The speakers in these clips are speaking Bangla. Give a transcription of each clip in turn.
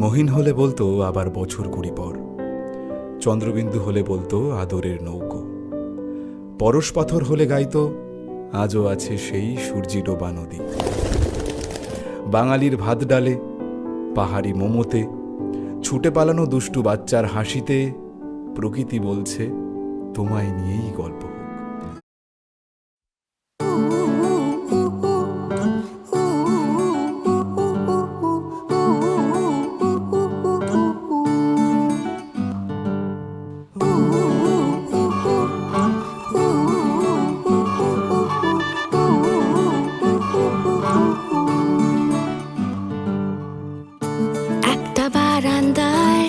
মহিন হলে বলতো আবার বছর 20 পর, চন্দ্রবিন্দু হলে বলতো আদরের নৌকো, পরশ পাথর হলে গাইতো আজও আছে সেই সূর্যি ডোবা নদী। বাঙালির ভাত ডালে, পাহাড়ি মোমোতে, ছুটে পালানো দুষ্টু বাচ্চার হাসিতে প্রকৃতি বলছে তোমায় নিয়েই গল্প হোক। একটা বারান্দায়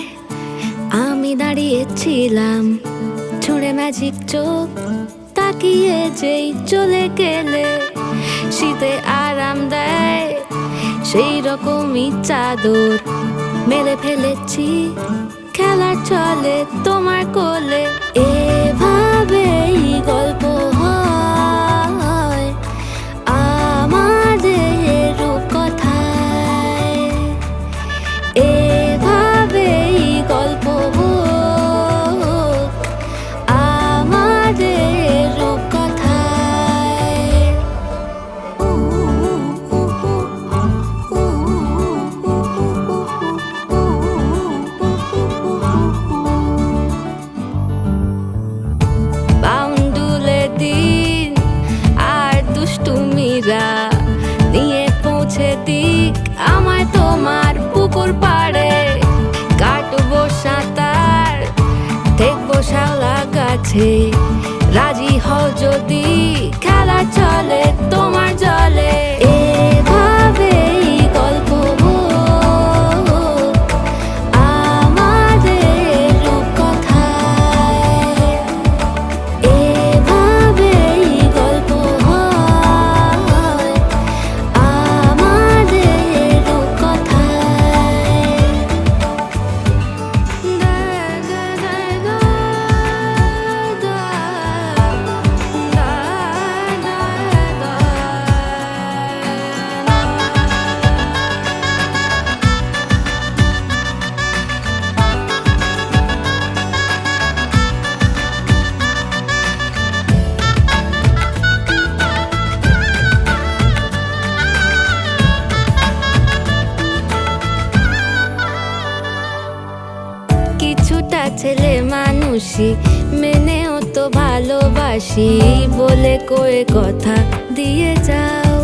আমি দাঁড়িয়েছিলাম, ছুঁড়ে ম্যাজিক চোখ তাকিয়ে যেই চলে গেলে, শীতে আরাম দেয় সেই রকমই চাদর মেলে ফেলেছি, খেলার চলে তোমার কোলে। এভাবেই গল্প হয় আমাদের রূপকথায়, এভাবেই গল্প হোক আমাদের রূপকথায়। বাউন্ডুলে দিন আর দুষ্টুমিরা নিয়ে পৌঁছে দিক আমায় তোমার পুকুর পাড়ে, কাটবো সাঁতার দেখবো শ্যাওলা গাছে, রাজি হও যদি খেলা চলে তোমার জলে। এভাবেই গল্প হোক আমাদের রূপকথায়, এভাবেই গল্প হয় আমাদের রূপকথায়। কিছুটা ছেলে মানুষই মেনেও তো ভালোবাসি বলে কয়ে কথা দিয়ে যাও,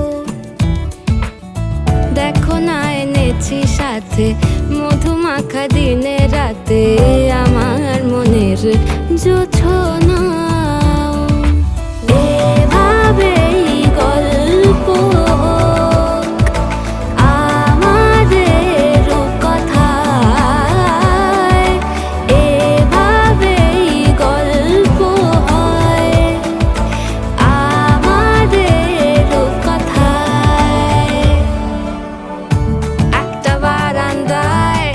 দেখো না এনেছি সাথে মধুমাখা দিনে রাতে আমার মনের জোছনা। এভাবেই গল্প হোক আমাদের রূপকথায়, এভাবেই গল্প হয় আমাদের রূপকথায়। একটা বারান্দায়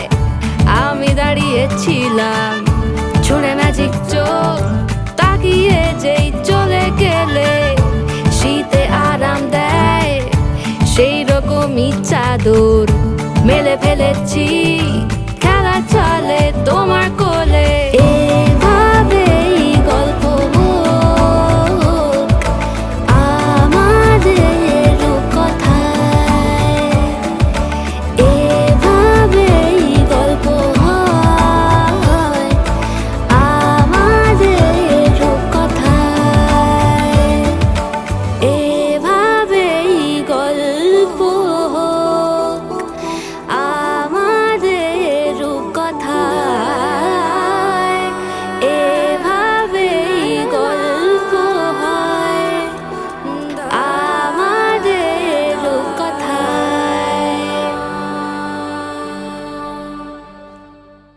আমি দাঁড়িয়েছিলাম, ছুঁড়ে ম্যাজিক চোখ তাকিয়ে যেই চলে গেলে, শীতে আরাম দেয় সেই রকমই চাদর মেলে ফেলেছি,